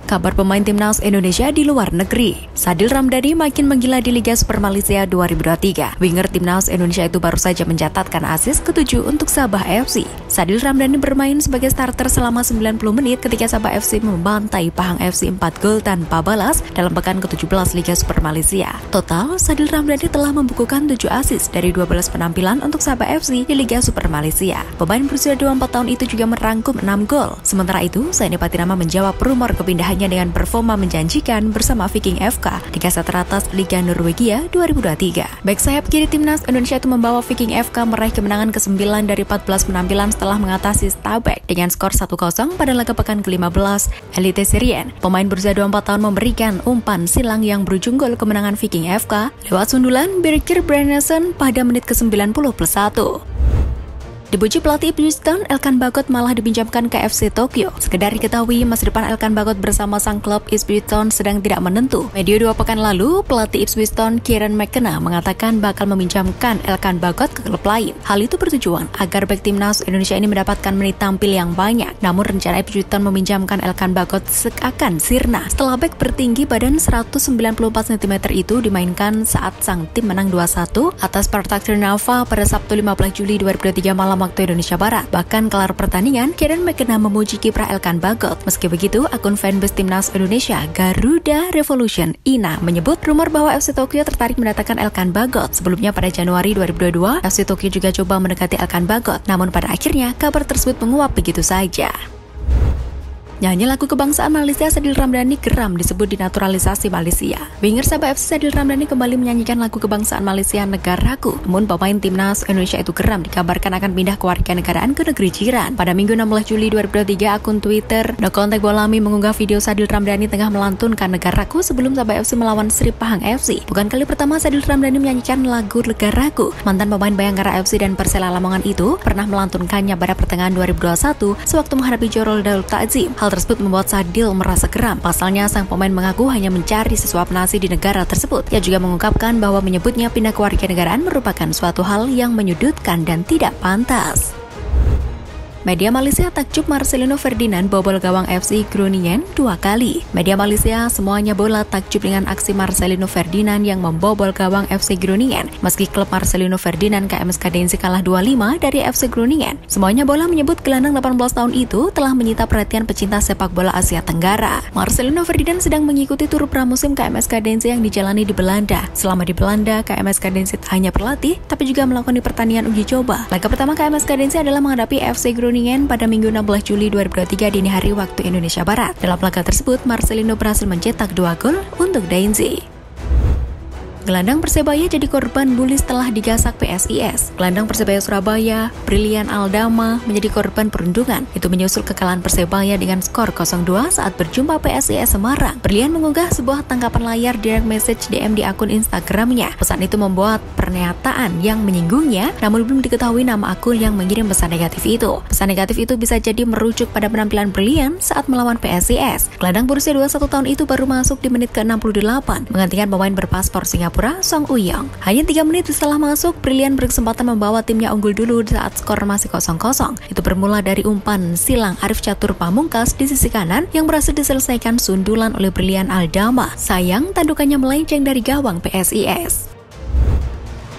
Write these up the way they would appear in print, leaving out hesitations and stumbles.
Kabar pemain timnas Indonesia di luar negeri. Sadil Ramdhani makin menggila di Liga Super Malaysia 2023. Winger timnas Indonesia itu baru saja mencatatkan assist ke-7 untuk Sabah FC. Sadil Ramdhani bermain sebagai starter selama 90 menit ketika Sabah FC membantai Pahang FC 4 gol tanpa balas dalam pekan ke-17 Liga Super Malaysia. Total, Sadil Ramdhani telah membukukan 7 assist dari 12 penampilan untuk Sabah FC di Liga Super Malaysia. Pemain berusia 24 tahun itu juga merangkum 6 gol. Sementara itu, Saini Patinama menjawab rumor kepindahan dengan performa menjanjikan bersama Viking FK di kasat teratas Liga Norwegia 2023. Back sayap kiri timnas Indonesia itu membawa Viking FK meraih kemenangan ke-9 dari 14 penampilan setelah mengatasi Stabæk dengan skor 1-0 pada laga pekan ke-15 Eliteserien. Pemain berusia 24 tahun memberikan umpan silang yang berujung gol kemenangan Viking FK lewat sundulan Birkir Brynäsen pada menit ke-90+1. Dipuji pelatih Ipswich Town, Elkan Bagot malah dipinjamkan ke FC Tokyo. Sekedar diketahui, masa depan Elkan Bagot bersama sang klub Ipswich Town sedang tidak menentu. Medio 2 pekan lalu, pelatih Ipswich Town Kieran McKenna mengatakan bakal meminjamkan Elkan Bagot ke klub lain. Hal itu bertujuan agar bek timnas Indonesia ini mendapatkan menit tampil yang banyak. Namun rencana Ipswich Town meminjamkan Elkan Bagot seakan sirna setelah bek bertinggi badan 194 cm itu dimainkan saat sang tim menang 2-1 atas Spartak Trnava pada Sabtu 15 Juli 2023 malam waktu Indonesia Barat. Bahkan kelar pertandingan, Kieran McKenna memuji kiprah Elkan Bagot. Meski begitu, akun fanbase timnas Indonesia Garuda Revolution Ina menyebut rumor bahwa FC Tokyo tertarik mendatangkan Elkan Bagot. Sebelumnya pada Januari 2022, FC Tokyo juga coba mendekati Elkan Bagot. Namun pada akhirnya kabar tersebut menguap begitu saja. Nyanyi lagu kebangsaan Malaysia Sadil Ramdhani geram disebut dinaturalisasi Malaysia. Winger Sabah FC Sadil Ramdhani kembali menyanyikan lagu kebangsaan Malaysia Negaraku. Namun pemain timnas Indonesia itu geram dikabarkan akan pindah kewarganegaraan ke negeri jiran. Pada Minggu 16 Juli 2023, akun Twitter No Contact Bolami mengunggah video Sadil Ramdhani tengah melantunkan Negaraku sebelum Sabah FC melawan Sri Pahang FC. Bukan kali pertama Sadil Ramdhani menyanyikan lagu Negaraku. Mantan pemain Bayangkara FC dan Persela Lamongan itu pernah melantunkannya pada pertengahan 2021 sewaktu menghadapi Jorol Darul Ta'zim. Hal tersebut membuat Sadil merasa geram. Pasalnya, sang pemain mengaku hanya mencari sesuap nasi di negara tersebut. Ia juga mengungkapkan bahwa menyebutnya pindah kewarganegaraan merupakan suatu hal yang menyudutkan dan tidak pantas. Media Malaysia takjub Marcelino Ferdinand bobol gawang FC Groningen 2 kali. Media Malaysia semuanya bola takjub dengan aksi Marcelino Ferdinand yang membobol gawang FC Groningen. Meski klub Marcelino Ferdinand KMS Kadensi kalah 2-5 dari FC Groningen, semuanya bola menyebut gelandang 18 tahun itu telah menyita perhatian pecinta sepak bola Asia Tenggara. Marcelino Ferdinand sedang mengikuti tur pramusim KMS Kadensi yang dijalani di Belanda. Selama di Belanda, KMS Kadensi hanya berlatih, tapi juga melakukan pertandingan uji coba. Laga pertama KMS Kadensi adalah menghadapi FC Groningen pada Minggu 16 Juli 2023 dini hari waktu Indonesia Barat. Dalam laga tersebut, Marcelino berhasil mencetak 2 gol untuk Dainzi. Gelandang Persebaya jadi korban bully setelah digasak PSIS. Gelandang Persebaya Surabaya, Brilian Aldama, menjadi korban perundungan. Itu menyusul kekalahan Persebaya dengan skor 0-2 saat berjumpa PSIS Semarang. Brilian mengunggah sebuah tangkapan layar direct message DM di akun Instagramnya. Pesan itu membuat pernyataan yang menyinggungnya, namun belum diketahui nama akun yang mengirim pesan negatif itu. Pesan negatif itu bisa jadi merujuk pada penampilan Brilian saat melawan PSIS. Gelandang berusia 21 tahun itu baru masuk di menit ke-68, menggantikan pemain berpaspor Singapura Song Uyong. Hanya 3 menit setelah masuk, Brilian berkesempatan membawa timnya unggul dulu saat skor masih 0-0. Itu bermula dari umpan silang Arif Catur Pamungkas di sisi kanan yang berhasil diselesaikan sundulan oleh Brilian Aldama. Sayang, tandukannya melenceng dari gawang PSIS.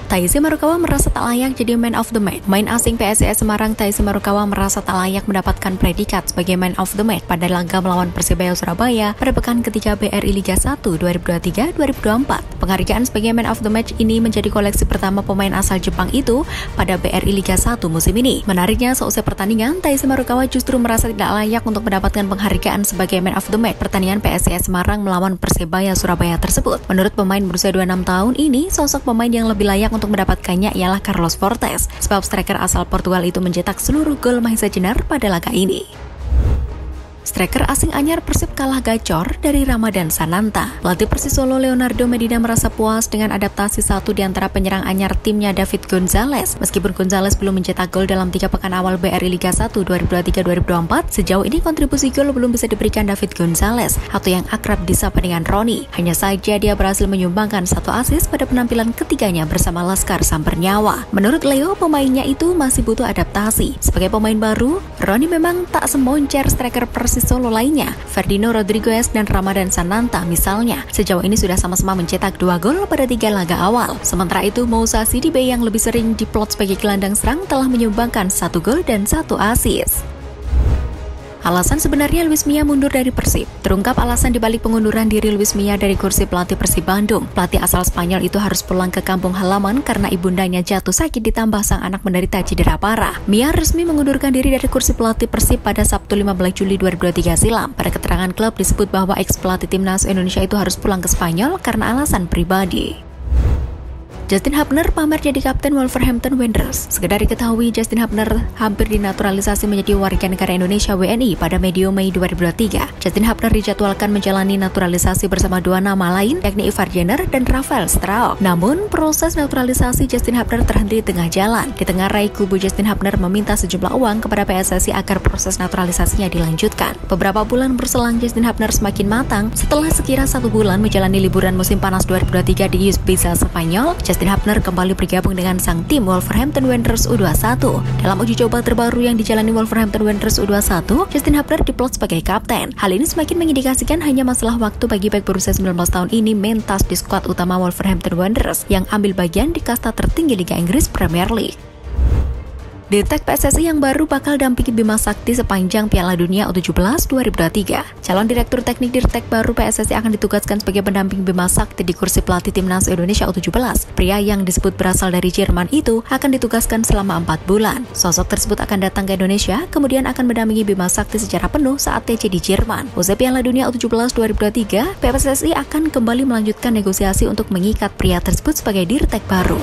Taisi Marukawa merasa tak layak jadi man of the match. Main asing PSIS Semarang Taisi Marukawa merasa tak layak mendapatkan predikat sebagai man of the match pada laga melawan Persebaya Surabaya pada pekan ketiga BRI Liga 1 2023-2024. Penghargaan sebagai man of the match ini menjadi koleksi pertama pemain asal Jepang itu pada BRI Liga 1 musim ini. Menariknya, seusai pertandingan, Taisi Marukawa justru merasa tidak layak untuk mendapatkan penghargaan sebagai man of the match pertandingan PSIS Semarang melawan Persebaya Surabaya tersebut. Menurut pemain berusia 26 tahun ini, sosok pemain yang lebih layak untuk mendapatkannya ialah Carlos Fortes, sebab striker asal Portugal itu mencetak seluruh gol Mahesa Jenar pada laga ini. Striker asing anyar Persib kalah gacor dari Ramadan Sananta. Pelatih Persis Solo Leonardo Medina merasa puas dengan adaptasi satu di antara penyerang anyar timnya David Gonzalez. Meskipun Gonzalez belum mencetak gol dalam 3 pekan awal BRI Liga 1 2023-2024, sejauh ini kontribusi gol belum bisa diberikan David Gonzalez atau yang akrab disapa dengan Roni. Hanya saja dia berhasil menyumbangkan 1 assist pada penampilan ketiganya bersama Laskar Sampernyawa. Menurut Leo, pemainnya itu masih butuh adaptasi. Sebagai pemain baru, Roni memang tak semoncer striker Persib bisnis solo lainnya, Ferdinand Rodriguez dan Ramadan Sananta misalnya. Sejauh ini sudah sama-sama mencetak 2 gol pada 3 laga awal. Sementara itu, Moussa Sidibe yang lebih sering diplot sebagai gelandang serang telah menyumbangkan 1 gol dan 1 assist. Alasan sebenarnya Luis Milla mundur dari Persib. Terungkap alasan dibalik pengunduran diri Luis Milla dari kursi pelatih Persib Bandung. Pelatih asal Spanyol itu harus pulang ke kampung halaman karena ibundanya jatuh sakit ditambah sang anak menderita cedera parah. Milla resmi mengundurkan diri dari kursi pelatih Persib pada Sabtu 15 Juli 2023 silam. Pada keterangan klub disebut bahwa ex-pelatih timnas Indonesia itu harus pulang ke Spanyol karena alasan pribadi. Justin Hubner pamer jadi kapten Wolverhampton Wanderers. Sekedar diketahui, Justin Hubner hampir dinaturalisasi menjadi warga negara Indonesia WNI pada medio Mei 2023. Justin Hubner dijadwalkan menjalani naturalisasi bersama 2 nama lain, yakni Ivar Jenner dan Rafael Strauch. Namun, proses naturalisasi Justin Hubner terhenti di tengah jalan. Di tengah rai kubu Justin Hubner meminta sejumlah uang kepada PSSI agar proses naturalisasinya dilanjutkan. Beberapa bulan berselang, Justin Hubner semakin matang setelah sekira 1 bulan menjalani liburan musim panas 2023 di Ibiza, Spanyol. Justin Hubner kembali bergabung dengan sang tim Wolverhampton Wanderers U21. Dalam uji coba terbaru yang dijalani Wolverhampton Wanderers U21, Justin Hubner diplot sebagai kapten. Hal ini semakin mengindikasikan hanya masalah waktu bagi bek berusia 19 tahun ini mentas di skuad utama Wolverhampton Wanderers yang ambil bagian di kasta tertinggi Liga Inggris Premier League. Dirtek PSSI yang baru bakal dampingi Bima Sakti sepanjang Piala Dunia U17 2023. Calon Direktur Teknik Dirtek baru PSSI akan ditugaskan sebagai pendamping Bima Sakti di kursi pelatih Timnas Indonesia U17. Pria yang disebut berasal dari Jerman itu akan ditugaskan selama 4 bulan. Sosok tersebut akan datang ke Indonesia, kemudian akan mendampingi Bima Sakti secara penuh saat TC di Jerman. Usai Piala Dunia U17 2023, PSSI akan kembali melanjutkan negosiasi untuk mengikat pria tersebut sebagai Dirtek baru.